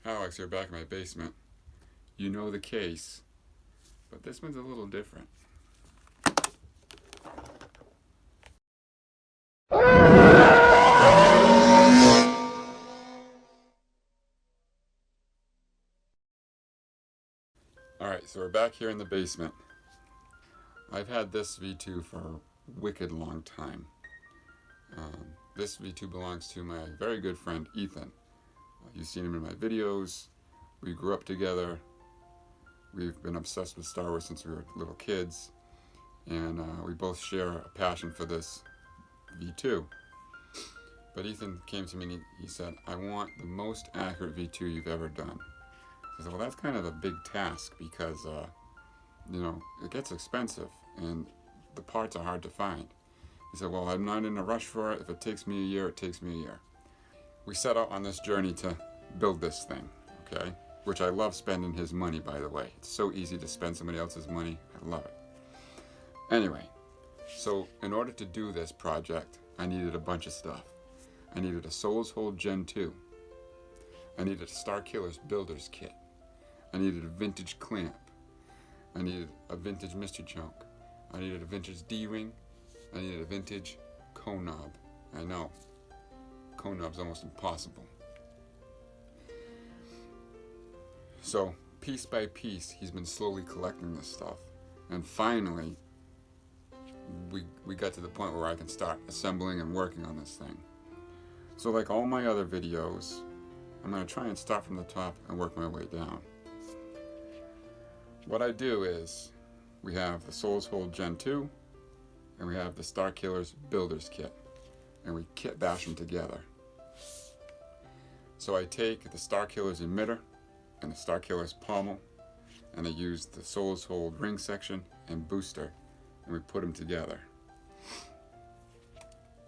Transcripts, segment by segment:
Halliwax here back in my basement. You know the case, but this one's a little different. Alright, so we're back here in the basement. I've had this V2 for a wicked long time. This V2 belongs to my very good friend Ethan. You've seen him in my videos. We grew up together. We've been obsessed with Star Wars since we were little kids. And we both share a passion for this V2. But Ethan came to me and he said, I want the most accurate V2 you've ever done. I said, well, that's kind of a big task because, it gets expensive and the parts are hard to find. He said, well, I'm not in a rush for it. If it takes me a year, it takes me a year. We set out on this journey to build this thing, okay? Which I love spending his money, by the way. It's so easy to spend somebody else's money. I love it. Anyway, so in order to do this project, I needed a bunch of stuff. I needed a Soul's Hold Gen 2. I needed a Starkiller's Builder's Kit. I needed a vintage clamp. I needed a vintage mystery chunk. I needed a vintage D-ring. I needed a vintage cone knob. I know, cone knob's almost impossible. So, piece by piece, he's been slowly collecting this stuff. And finally, we got to the point where I can start assembling and working on this thing. So like all my other videos, I'm going to try and start from the top and work my way down. What I do is, we have the Soul's Hold Gen 2, and we have the Starkiller's Builder's Kit, and we kit bash them together. So I take the Starkiller's emitter and the Starkiller's pommel, and I use the Soul's Hold ring section and booster, and we put them together.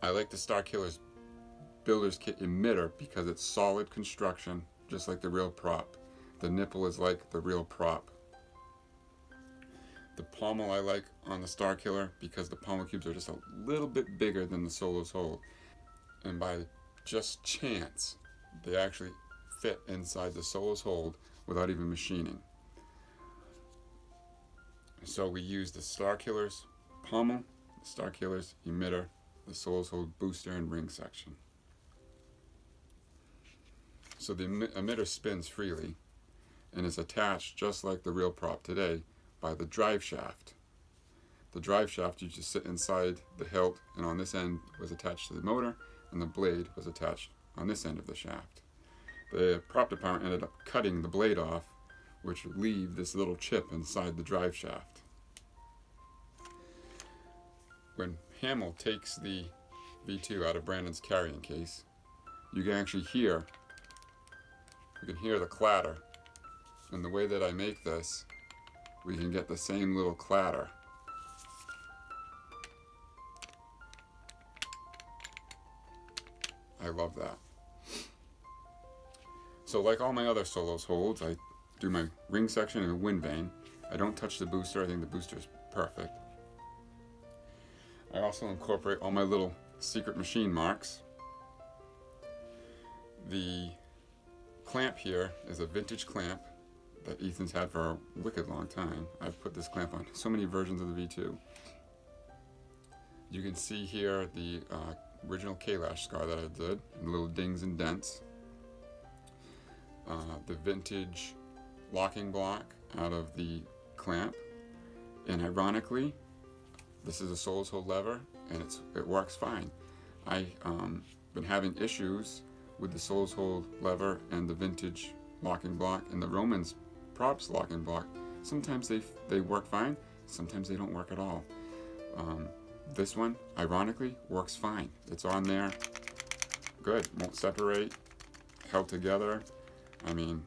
I like the Starkiller's Builder's Kit emitter because it's solid construction, just like the real prop. The nipple is like the real prop. The pommel I like on the Starkiller because the pommel cubes are just a little bit bigger than the Soul's Hold. And by just chance, they actually fit inside the Soul's Hold without even machining. So we use the Starkiller's pommel, the Starkiller's emitter, the Soul's Hold booster and ring section. So the emitter spins freely and is attached just like the real prop today by the drive shaft. The drive shaft used to sit inside the hilt, and on this end was attached to the motor, and the blade was attached on this end of the shaft. The prop department ended up cutting the blade off, which would leave this little chip inside the drive shaft. When Hamill takes the V2 out of Brandon's carrying case, you can actually hear, the clatter. And the way that I make this, we can get the same little clatter. I love that. So like all my other Soul's Holds, I do my ring section and wind vane. I don't touch the booster. I think the booster is perfect. I also incorporate all my little secret machine marks. The clamp here is a vintage clamp that Ethan's had for a wicked long time. I've put this clamp on so many versions of the V2. You can see here the original K-lash scar that I did, and little dings and dents. The vintage locking block out of the clamp, and ironically, this is a Soul's Hold lever, and it works fine. I've been having issues with the Soul's Hold lever and the vintage locking block and the Roman's props locking block. Sometimes they work fine, sometimes they don't work at all. This one, ironically, works fine. It's on there, good, won't separate, held together. I mean,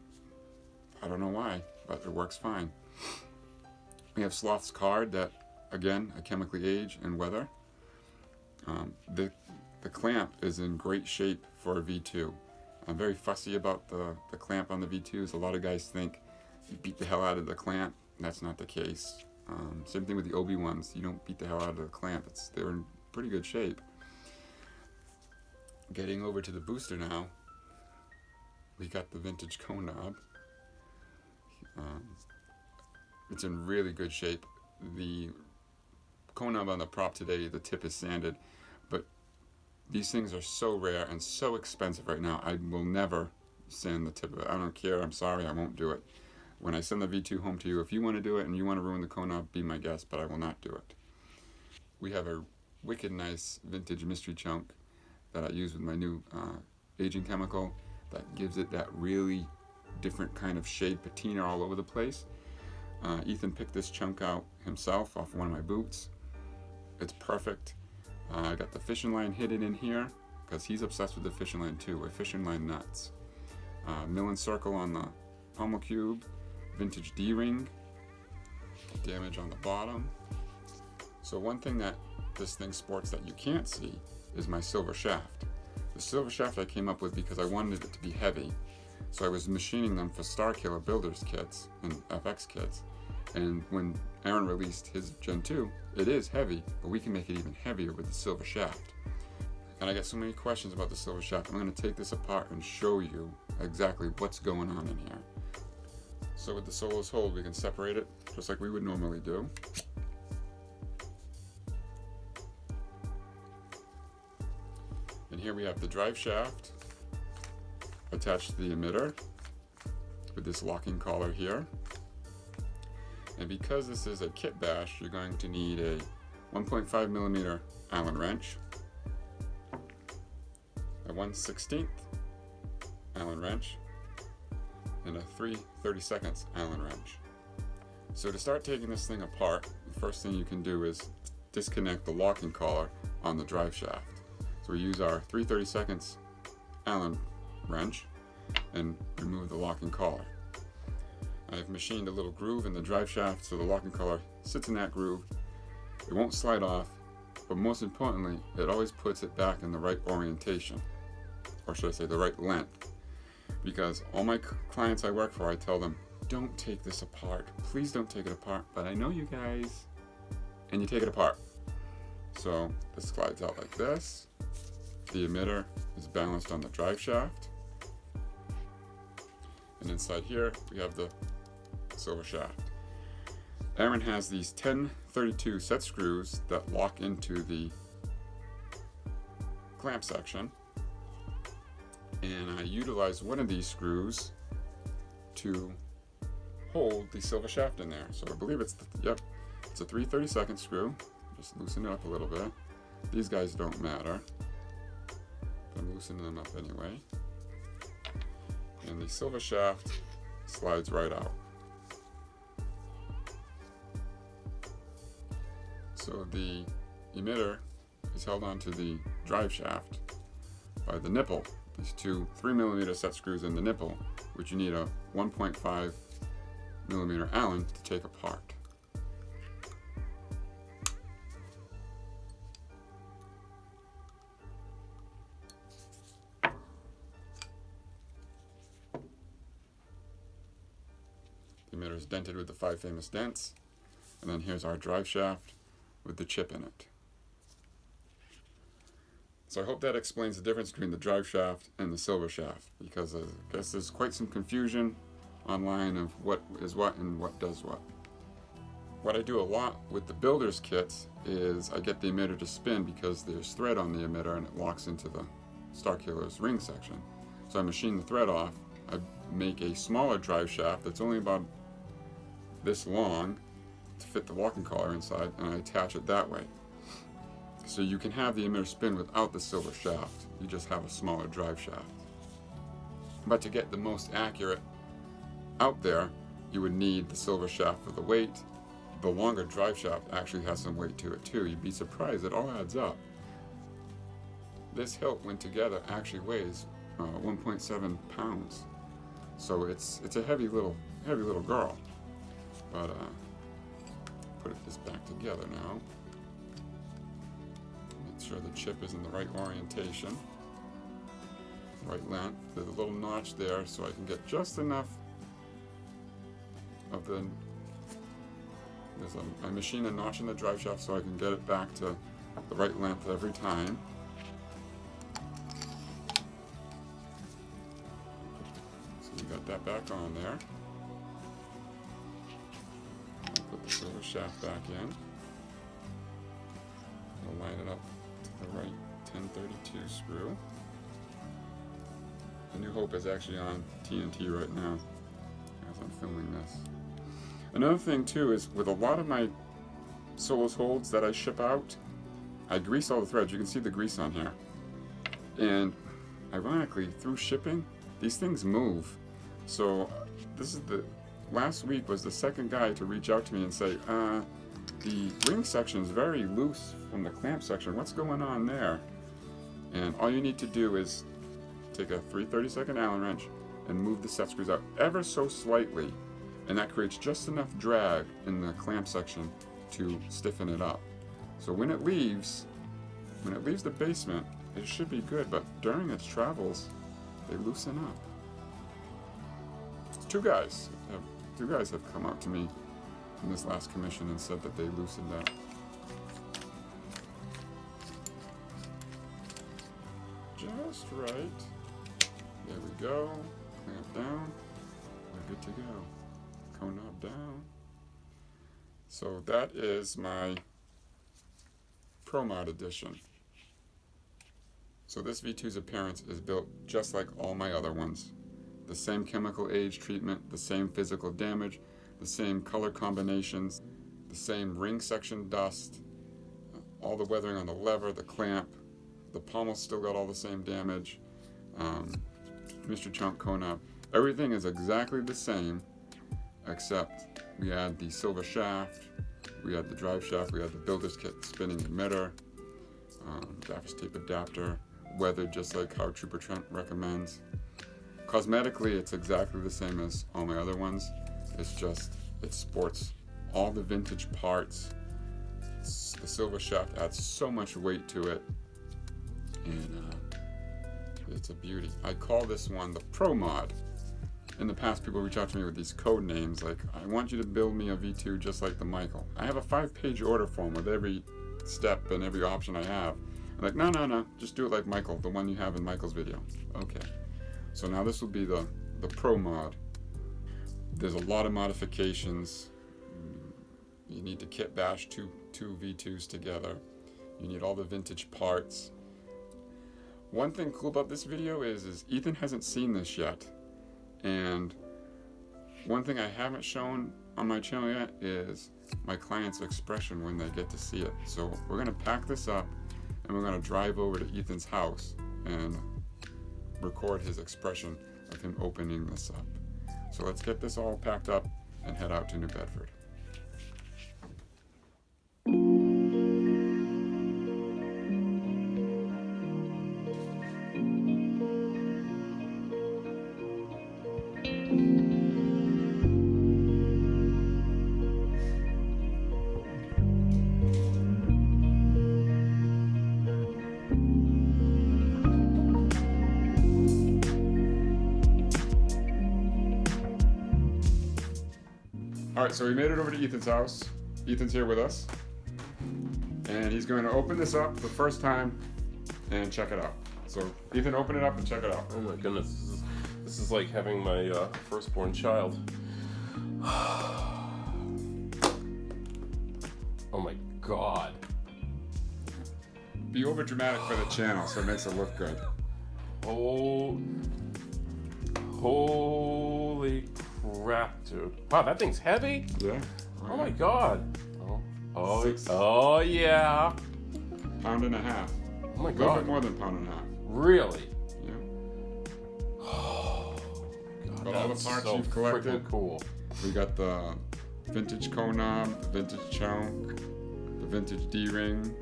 I don't know why, but it works fine. We have Sloth's card that, again, I chemically age and weather. The clamp is in great shape for a V2. I'm very fussy about the clamp on the V2s. A lot of guys think you beat the hell out of the clamp. That's not the case. Same thing with the Obi-Wans. You don't beat the hell out of the clamp. They're in pretty good shape. Getting over to the booster now. we got the vintage cone knob. It's in really good shape. The cone knob on the prop today, the tip is sanded, but these things are so rare and so expensive right now. I will never sand the tip of it. I don't care. I'm sorry. I won't do it. When I send the V2 home to you, if you want to do it and you want to ruin the cone knob, be my guest, but I will not do it. We have a wicked nice vintage mystery chunk that I use with my new aging chemical that gives it that really different kind of shade patina all over the place. Ethan picked this chunk out himself off one of my boots. It's perfect. I got the fishing line hidden in here because he's obsessed with the fishing line too. We're fishing line nuts. Mill and circle on the pommel cube. Vintage D-ring. Damage on the bottom. So one thing that this thing sports that you can't see is my silver shaft. The silver shaft I came up with because I wanted it to be heavy. So I was machining them for Starkiller Builders kits and FX kits. And when Aaron released his Gen 2, it is heavy, but we can make it even heavier with the silver shaft. And I got so many questions about the silver shaft. I'm going to take this apart and show you exactly what's going on in here. So with the Solos hold, we can separate it just like we would normally do. And here we have the drive shaft attached to the emitter with this locking collar here. And because this is a kit bash, you're going to need a 1.5 millimeter Allen wrench, a 1/16 Allen wrench, and a 3/32 Allen wrench. So to start taking this thing apart, the first thing you can do is disconnect the locking collar on the drive shaft. So we use our 3/32 Allen wrench and remove the locking collar. I've machined a little groove in the drive shaft so the locking collar sits in that groove. It won't slide off, but most importantly, it always puts it back in the right orientation, or should I say the right length. Because all my clients I work for, I tell them, don't take this apart. Please don't take it apart, but I know you guys. And you take it apart. So this slides out like this. The emitter is balanced on the drive shaft. And inside here, we have the silver shaft. Aaron has these 1032 set screws that lock into the clamp section. And I utilize one of these screws to hold the silver shaft in there. So I believe it's a 3/32 screw. Just loosen it up a little bit. These guys don't matter, but I'm loosening them up anyway. And the silver shaft slides right out. So the emitter is held onto the drive shaft by the nipple. These two 3 millimeter set screws in the nipple, which you need a 1.5 millimeter Allen to take apart. The emitter is dented with the 5 famous dents, and then here's our drive shaft with the chip in it. So I hope that explains the difference between the drive shaft and the silver shaft, because I guess there's quite some confusion online of what is what and what does what. What I do a lot with the builder's kits is I get the emitter to spin because there's thread on the emitter and it locks into the Starkiller's ring section. So I machine the thread off, I make a smaller drive shaft that's only about this long to fit the locking collar inside, and I attach it that way. So you can have the emitter spin without the silver shaft. You just have a smaller drive shaft. But to get the most accurate out there, you would need the silver shaft for the weight. The longer drive shaft actually has some weight to it too. You'd be surprised, it all adds up. This hilt, when together, actually weighs 1.7 pounds. So it's a heavy little girl. But put this back together now. Make sure the chip is in the right orientation, right length. There's a little notch there so I can get just enough of the, I machine a notch in the drive shaft so I can get it back to the right length every time. We got that back on there. Put the silver shaft back in. We'll line it up to the right 1032 screw. The New Hope is actually on TNT right now as I'm filming this. Another thing too is with a lot of my Solus holds that I ship out, I grease all the threads. You can see the grease on here. And ironically, through shipping, these things move. So this is last week was the second guy to reach out to me and say, the ring section is very loose from the clamp section. What's going on there? And all you need to do is take a 3/32 Allen wrench and move the set screws out ever so slightly, and that creates just enough drag in the clamp section to stiffen it up. So when it leaves the basement, it should be good, but during its travels, they loosen up. Two guys have come up to me in this last commission and said that they loosened up. Just right. There we go. Clamp down. We're good to go. Cone knob down. So that is my PROMOD edition. So this V2's appearance is built just like all my other ones. The same chemical age treatment, the same physical damage, the same color combinations, the same ring section dust, all the weathering on the lever, the clamp, the pommel's still got all the same damage, Mr. Chunk cone knob. Everything is exactly the same, except we add the silver shaft, we add the drive shaft, we add the builder's kit spinning emitter, Gaffer's tape adapter, weathered just like how Trooper Trent recommends. Cosmetically, it's exactly the same as all my other ones. It's just, it sports all the vintage parts. The silver shaft adds so much weight to it, and it's a beauty. I call this one the PROMOD. In the past, people reach out to me with these code names like, I want you to build me a V2 just like the Michael. I have a 5-page order form with every step and every option I have. I'm like, no, just do it like Michael, the one you have in Michael's video. Okay. So now this will be the PROMOD. There's a lot of modifications. You need to kit bash two V2s together. You need all the vintage parts. One thing cool about this video is Ethan hasn't seen this yet. And one thing I haven't shown on my channel yet is my client's expression when they get to see it. So we're gonna pack this up and we're gonna drive over to Ethan's house and record his expression of him opening this up. So let's get this all packed up and head out to New Bedford. All right, so we made it over to Ethan's house. Ethan's here with us. And he's going to open this up the first time and check it out. So Ethan, open it up and check it out. Oh my goodness, this is like having my firstborn child. Oh my God. Be over dramatic for the channel so it makes it look good. Oh, holy crap, dude. Wow, that thing's heavy? Yeah. Oh my God. Oh yeah. Pound and a half. Oh my A little God. bit more than pound and a half. Really? Yeah. Oh God, But all the that's parts so you've collected. freaking cool. We got the vintage cone knob, the vintage chunk, the vintage D-ring.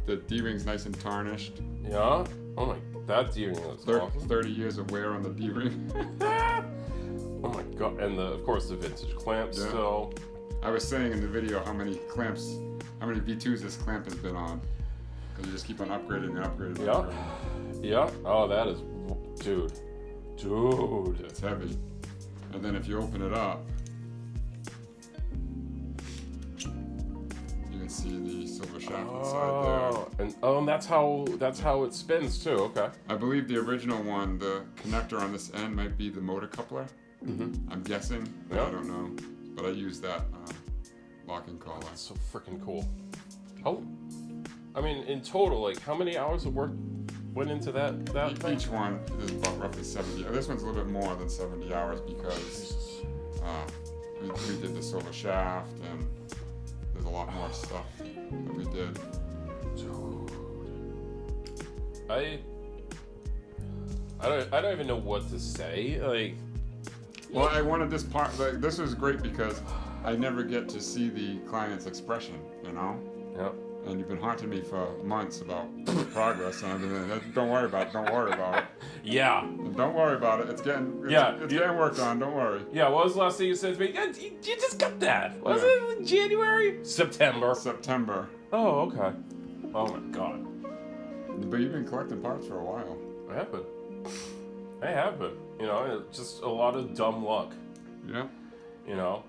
The D-ring's nice and tarnished. Yeah? Oh my, that D-ring looks awesome. 30 years of wear on the D-ring. Oh my God, and of course the vintage clamps. Yeah. So I was saying in the video how many V2s this clamp has been on. Because you just keep on upgrading and upgrading and upgrading. Yeah. Oh, that is, dude. It's heavy. And then if you open it up, you can can see the silver shaft Oh, inside and that's how it spins too. Okay. there. I believe the original one, the connector on this end might be the motor coupler. I'm guessing. But Yeah. I don't know. But I use that locking collar. That's so freaking cool. Oh, I mean, in total, like, how many hours of work went into that thing? Each one is about roughly 70. This one's a little bit more than 70 hours because we did the silver shaft and there's a lot more stuff that we did. Dude. I don't even know what to say. Like, Well, I wanted this part. Like, this was great because I never get to see the client's expression, you know. yeah. And you've been haunting me for months about progress, and I've been like, don't worry about it. Don't worry about it. Yeah. Don't worry about it. It's getting getting worked on. Don't worry. Yeah, what was the last thing you said to me? Yeah, you just got that. Was it like January? September. September. Oh, okay. Oh my god. But you've been collecting parts for a while. I have been. You know, it's just a lot of dumb luck. Yeah. You know?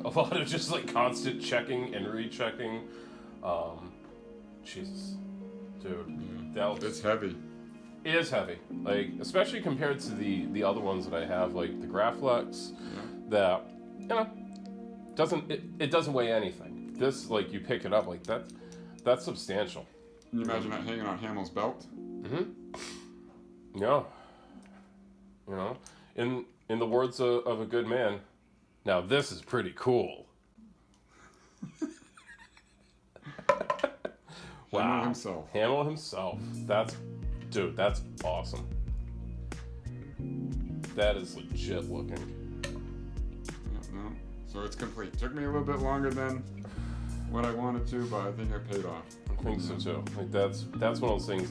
A lot of just like constant checking and rechecking. Jesus. Dude. It's heavy. It is heavy. Like, especially compared to the other ones that I have, like the Graflex, that, you know, it doesn't weigh anything. This, like, you pick it up, like, that's substantial. Can you imagine that hanging on Hamill's belt? Yeah. You know, in the words of a good man, now this is pretty cool. Wow. Hamill himself. Hamill himself. That's awesome. That is legit looking. Yeah, no. So it's complete. Took me a little bit longer than what I wanted to, but I think I paid off. I think so too. Like that's one of those things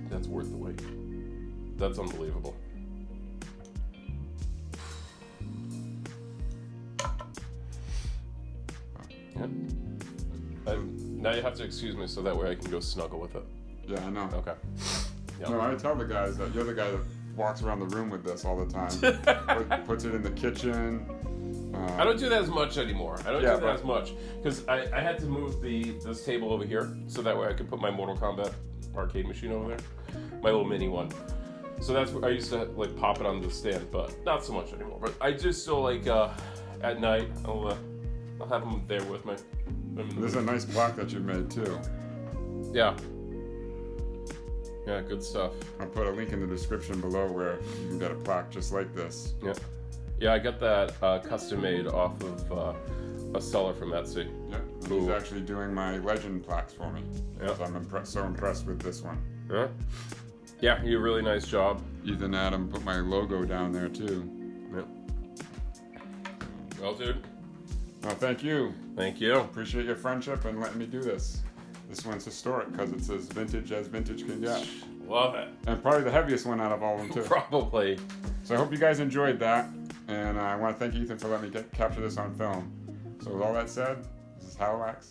that's worth the wait. That's unbelievable. Yeah. Now you have to excuse me so that way I can go snuggle with it. Yeah, I know. Okay. Yeah. No, I tell the guys that you're the guy that walks around the room with this all the time. Puts it in the kitchen. I don't do that as much anymore. I don't do that but- as much because I had to move this table over here so that way I could put my Mortal Kombat arcade machine over there, my little mini one. So that's where I used to like pop it on the stand, but not so much anymore. But I just still like at night I'll have them there with me. There's a nice plaque that you made too. Yeah. Yeah, good stuff. I'll put a link in the description below where you can get a plaque just like this. Yeah. Yeah, I got that custom made off of a seller from Etsy. Yeah, and he's actually doing my legend plaques for me. Yeah. So I'm so impressed with this one. Yeah. Yeah, you did a really nice job. Ethan Adam put my logo down there too. Yep. Well, dude. Well, thank you. Thank you. Appreciate your friendship and letting me do this. This one's historic because it's as vintage can get. Love it. And probably the heaviest one out of all of them too. Probably. So I hope you guys enjoyed that. And I want to thank Ethan for letting me capture this on film. So with all that said, this is Halliwax.